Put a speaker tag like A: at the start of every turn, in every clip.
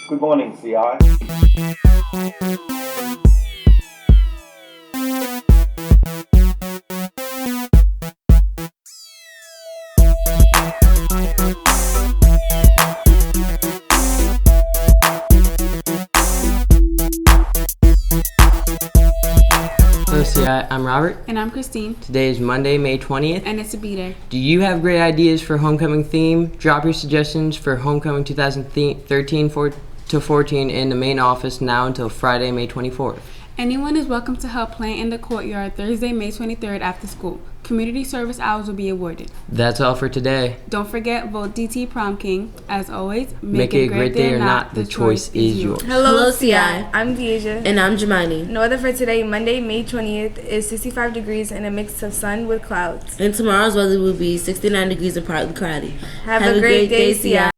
A: Good morning, CI.
B: Hello CI, I'm Robert.
C: And I'm Christine.
B: Today is Monday, May 20th.
C: And it's a B-Day.
B: Do you have great ideas for homecoming theme? Drop your suggestions for homecoming 2013-14 in the main office now until Friday, May 24th.
C: Anyone is welcome to help plant in the courtyard Thursday, May 23rd after school. Community service hours will be awarded.
B: That's all for today.
C: Don't forget, vote DT Prom King. As always,
B: make it a great day or not, the choice is yours.
D: Hello, CI. I'm Deasia.
E: And I'm Jemani.
D: The weather for today, Monday, May 20th, is 65 degrees and a mix of sun with clouds.
E: And tomorrow's weather will be 69 degrees and partly cloudy.
D: Have a great day, CI.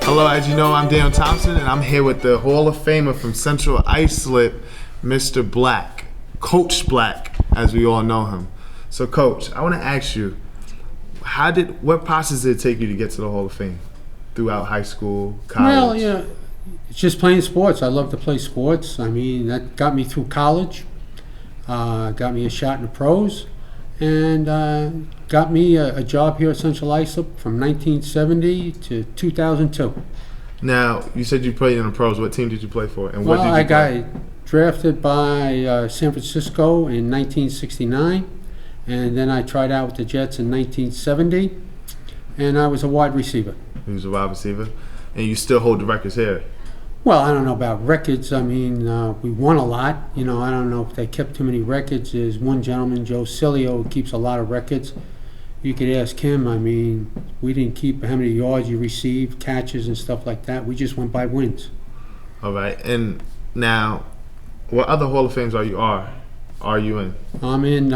F: Hello, as you know, I'm Daniel Thompson, and I'm here with the Hall of Famer from Central Islip, Mr. Black, Coach Black, as we all know him. So, Coach, I want to ask you, what process did it take you to get to the Hall of Fame throughout high school, college?
G: Well, it's just playing sports. I love to play sports. I mean, that got me through college, got me a shot in the pros, and got me a job here at Central Islip from 1970 to 2002.
F: Now, you said you played in the pros. What team did you play for, and what did you
G: I
F: play?
G: got drafted by San Francisco in 1969, and then I tried out with the Jets in 1970, and I was a wide receiver.
F: You was a wide receiver, and you still hold the records here.
G: Well, I don't know about records. I mean, we won a lot. You know, I don't know if they kept too many records. There's one gentleman, Joe Cilio, who keeps a lot of records. You could ask him. I mean, we didn't keep how many yards you received, catches, and stuff like that. We just went by wins.
F: All right. And now, what other Hall of Fames are you in?
G: I'm in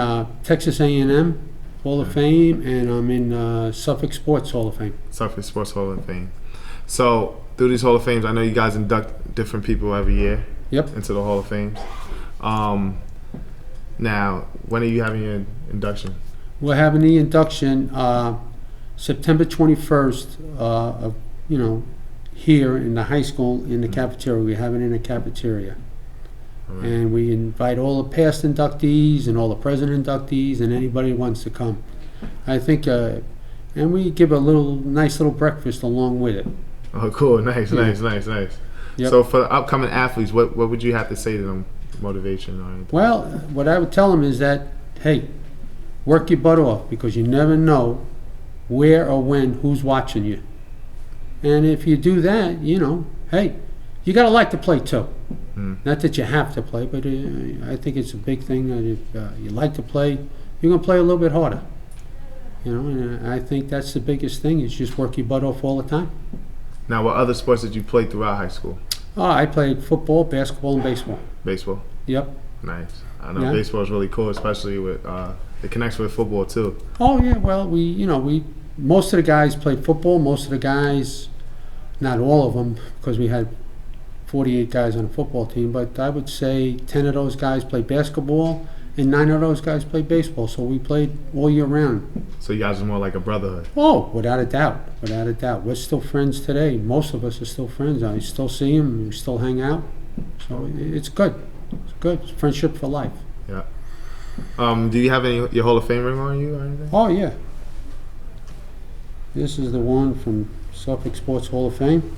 G: Texas A&M Hall of Fame, and I'm in Suffolk Sports Hall of Fame.
F: Suffolk Sports Hall of Fame. So, through these Hall of Fames, I know you guys induct different people every year.
G: Yep.
F: Into the Hall of Fames. Now, when are you having your induction?
G: We're having the induction September 21st here in the high school in the cafeteria. We have it in the cafeteria.
F: Right.
G: And we invite all the past inductees and all the present inductees and anybody who wants to come. I think, and we give a nice little breakfast along with it.
F: Oh, cool. Nice.
G: Yep.
F: So for the upcoming athletes, what would you have to say to them, motivation or anything?
G: Well, what I would tell them is that, hey, work your butt off, because you never know where or when who's watching you. And if you do that, hey, you got to like to play too. Not that you have to play, but I think it's a big thing that if you like to play, you're going to play a little bit harder. And I think that's the biggest thing, is just work your butt off all the time.
F: Now, what other sports did you play throughout high school?
G: I played football, basketball, and baseball.
F: Baseball?
G: Yep.
F: Nice. I know baseball is really cool, especially with it connects with football too.
G: Oh yeah, well we most of the guys played football. Most of the guys, not all of them, because we had 48 guys on a football team, but I would say 10 of those guys played basketball and 9 of those guys played baseball. So we played all year round.
F: So you guys are more like a brotherhood.
G: Oh, without a doubt. We're still friends today. Most of us are still friends. I still see them. We still hang out. So it's good. It's good. It's friendship for life.
F: Yeah. Do you have your Hall of Fame ring on you or anything?
G: Oh yeah. This is the one from Suffolk Sports Hall of Fame.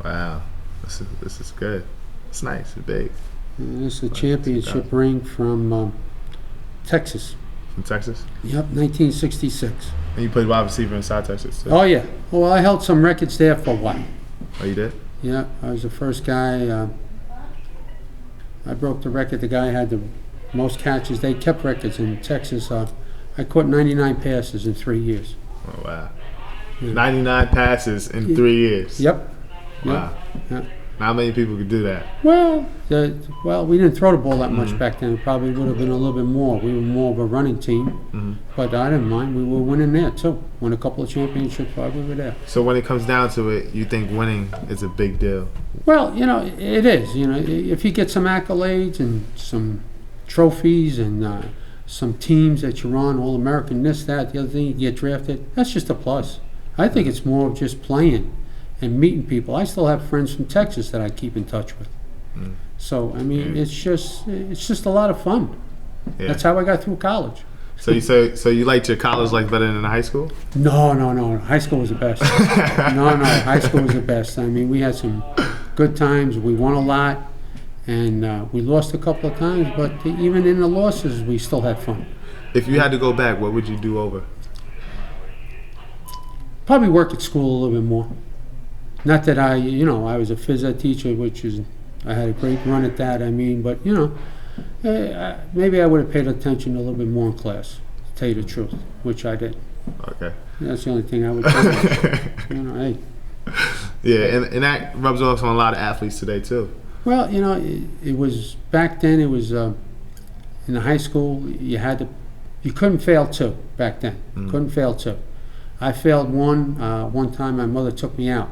F: Wow, this is good. It's nice. It's big.
G: And this is a championship ring from Texas.
F: From Texas?
G: Yep, 1966.
F: And you played wide receiver in South Texas too?
G: Oh yeah. Well, I held some records there for a while.
F: Oh, you did?
G: Yeah, I was the first guy. I broke the record. The guy had the most catches. They kept records in Texas. I caught 99 passes in 3 years.
F: Oh, wow.
G: Yeah.
F: 99 passes in 3 years.
G: Yep.
F: Wow.
G: Yep.
F: Not many people could do that.
G: Well, we didn't throw the ball that much back then. It probably would have been a little bit more. We were more of a running team, but I didn't mind. We were winning there too. Won a couple of championships while we were there.
F: So when it comes down to it, you think winning is a big deal?
G: Well, it is. If you get some accolades and some trophies and some teams that you're on, All-American, this, that, the other thing, you get drafted. That's just a plus. I think it's more of just playing and meeting people. I still have friends from Texas that I keep in touch with. So, I mean, it's just a lot of fun.
F: Yeah.
G: That's how I got through college.
F: So you liked your college life better than the high school?
G: No. High school was the best. No. High school was the best. I mean, we had some good times. We won a lot, and we lost a couple of times. But even in the losses, we still had fun.
F: If you had to go back, what would you do over?
G: Probably work at school a little bit more. Not that I was a phys ed teacher, I had a great run at that. I mean, but maybe I would have paid attention a little bit more in class, to tell you the truth, which I did.
F: Okay.
G: That's the only thing I would do. Hey.
F: Yeah, and that rubs off on a lot of athletes today too.
G: Well, it was back then. It was in the high school. You couldn't fail two back then. Couldn't fail two. I failed one time. My mother took me out.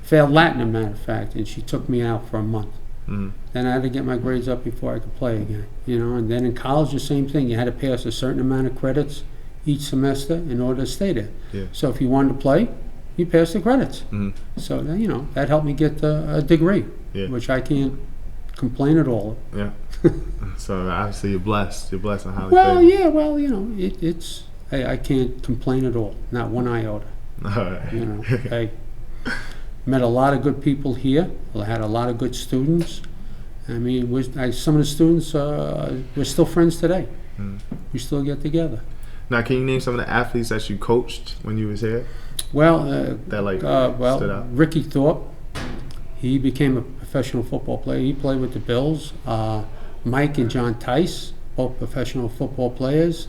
G: Failed Latin, as a matter of fact, and she took me out for a month. Then I had to get my grades up before I could play again. And then in college, the same thing. You had to pass a certain amount of credits each semester in order to stay there.
F: Yeah.
G: So if you wanted to play, you passed the credits. So that helped me get a degree, which I can't complain at all.
F: Yeah. So obviously you're blessed. You're blessed on how to
G: Well,
F: play.
G: yeah. Well, it's. Hey, I can't complain at all. Not one iota.
F: All right.
G: Hey. Met a lot of good people here. I had a lot of good students. I mean, some of the students, we're still friends today. We still get together.
F: Now, can you name some of the athletes that you coached when you was here?
G: Well,
F: stood out?
G: Ricky Thorpe, he became a professional football player. He played with the Bills. Mike and John Tice, both professional football players.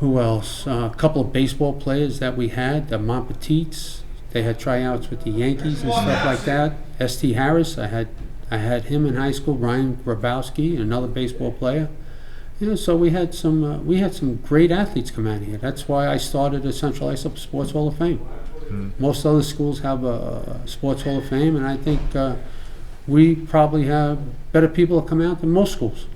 G: Who else? A couple of baseball players that we had, the Montpetites. They had tryouts with the Yankees and stuff like that. S.T. Harris, I had him in high school. Ryan Grabowski, another baseball player. So we had some great athletes come out of here. That's why I started the Central Islip Sports Hall of Fame. Most other schools have a Sports Hall of Fame, and I think we probably have better people that come out than most schools.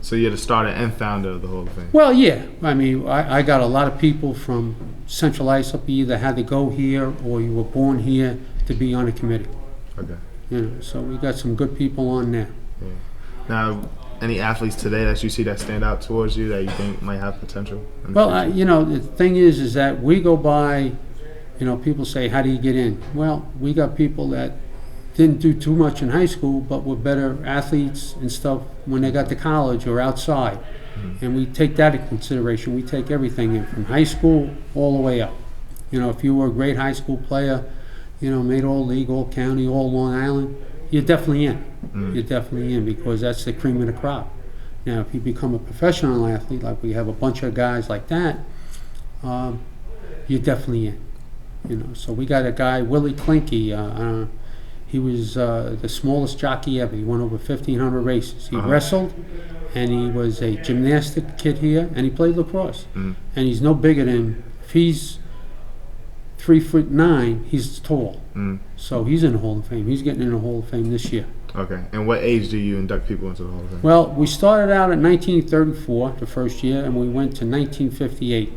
F: So you're the starter and founder of the Hall of Fame.
G: Well, yeah. I mean, I got a lot of people from Central Islip. You either had to go here or you were born here to be on a committee.
F: Okay.
G: So we got some good people on there.
F: Yeah. Now, any athletes today that you see that stand out towards you that you think might have potential?
G: Well, the thing is that we go by, people say, how do you get in? Well, we got people that didn't do too much in high school, but were better athletes and stuff when they got to college or outside. And we take that into consideration. We take everything in from high school all the way up. If you were a great high school player, made all league, all county, all Long Island, you're definitely in. You're definitely in because that's the cream of the crop. Now, if you become a professional athlete, like we have a bunch of guys like that, you're definitely in. So we got a guy, Willie Klinke. He was the smallest jockey ever. He won over 1,500 races. He wrestled, and he was a gymnastic kid here, and he played lacrosse. And he's no bigger than, if he's 3'9", he's tall. So he's in the Hall of Fame. He's getting in the Hall of Fame this year.
F: Okay. And what age do you induct people into the Hall of Fame?
G: Well, we started out at 1934, the first year, and we went to 1958.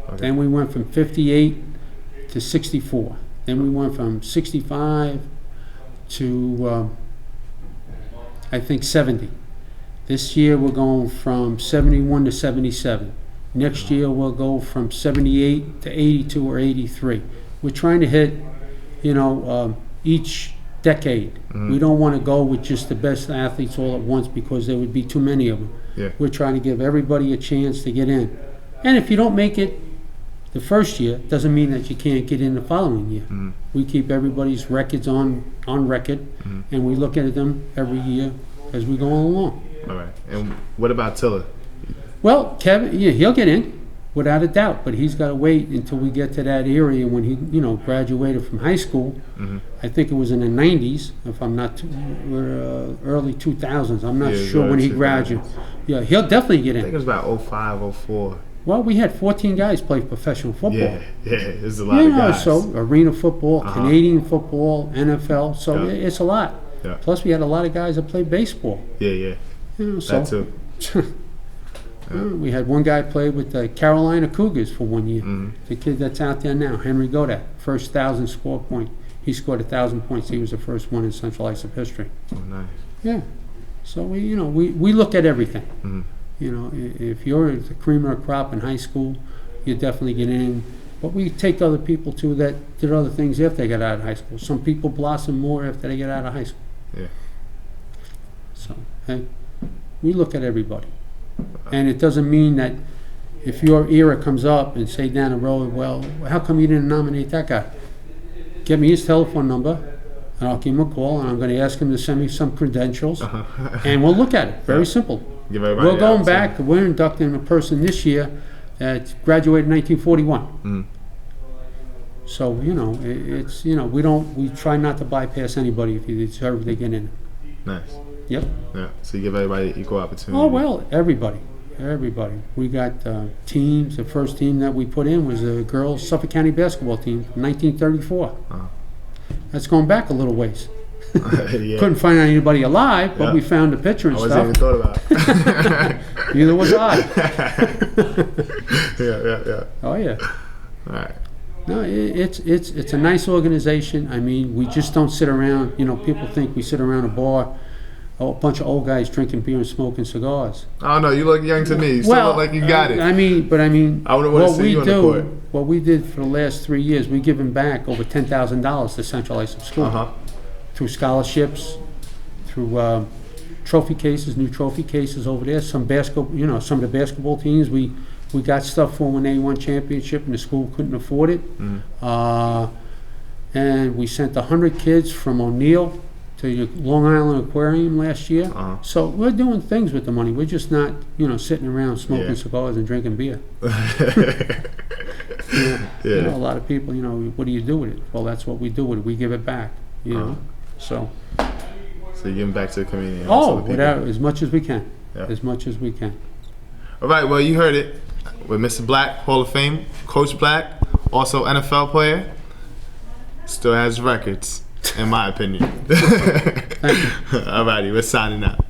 F: Okay.
G: Then we went from 58 to 64. Then we went from 65 to, I think, 70. This year we're going from 71 to 77. Next year we'll go from 78 to 82 or 83. We're trying to hit, each decade. We don't want to go with just the best athletes all at once because there would be too many of them.
F: Yeah.
G: We're trying to give everybody a chance to get in. And if you don't make it the first year, doesn't mean that you can't get in the following year. We keep everybody's records on record, and we look at them every year as we go along.
F: All right. And what about Tiller?
G: Well, Kevin, yeah, he'll get in, without a doubt, but he's got to wait until we get to that area when he, graduated from high school. I think it was in the 90s, if I'm not, early 2000s. I'm not sure when he graduated. Yeah, he'll definitely get
F: I think it
G: in.
F: was about 05, 04.
G: Well, we had 14 guys play professional football.
F: Yeah, there's a lot of guys.
G: So arena football, Canadian football, NFL, so it's a lot.
F: Yeah.
G: Plus we had a lot of guys that played baseball.
F: Yeah.
G: You know, so
F: That too.
G: we had one guy play with the Carolina Cougars for 1 year. The kid that's out there now, Henry Godak, first 1,000 score point. He scored 1,000 points. He was the first one in Central Islip history.
F: Oh, nice.
G: Yeah. So we look at everything. You know, if you're the cream of the crop in high school, you definitely get in. But we take other people too that did other things after they got out of high school. Some people blossom more after they get out of high school.
F: Yeah.
G: So, hey, we look at everybody. And it doesn't mean that if your era comes up and say down the road, well, how come you didn't nominate that guy? Give me his telephone number, and I'll give him a call, and I'm going to ask him to send me some credentials, and we'll look at it. Very simple.
F: Give everybody
G: We're
F: the
G: going
F: opportunity.
G: back. We're inducting a person this year that graduated in 1941. So it's we try not to bypass anybody if you deserve to get in.
F: Nice.
G: Yep.
F: Yeah. So you give everybody equal opportunity.
G: Oh well, everybody. We got teams. The first team that we put in was the girls Suffolk County basketball team, from 1934. That's going back a little ways.
F: Yeah.
G: Couldn't find anybody alive, but
F: Yeah.
G: we found a picture and
F: I wasn't even
G: stuff.
F: thought about.
G: Neither was I.
F: Yeah.
G: Oh yeah.
F: All right.
G: No, it's a nice organization. I mean, we just don't sit around. People think we sit around a bar, a bunch of old guys drinking beer and smoking cigars.
F: I don't know. You look young to me. You still look like you got it.
G: I mean,
F: I wouldn't want to see you on the court.
G: what we did for the last 3 years, we given back over $10,000 to Central Islip School through scholarships, through trophy cases, new trophy cases over there. Some basketball, some of the basketball teams we got stuff for when they won championship and the school couldn't afford it. And we sent 100 kids from O'Neill to the Long Island Aquarium last year. So we're doing things with the money. We're just not, sitting around smoking cigars and drinking beer. A lot of people, what do you do with it? Well, that's what we do with it. We give it back, So
F: you give back to the community. And
G: whatever, as much as we can.
F: Yeah.
G: As much as we can.
F: All right, well, you heard it with Mr. Black, Hall of Fame, Coach Black, also NFL player. Still has records, in my opinion.
G: Thank you.
F: All righty, we're signing out.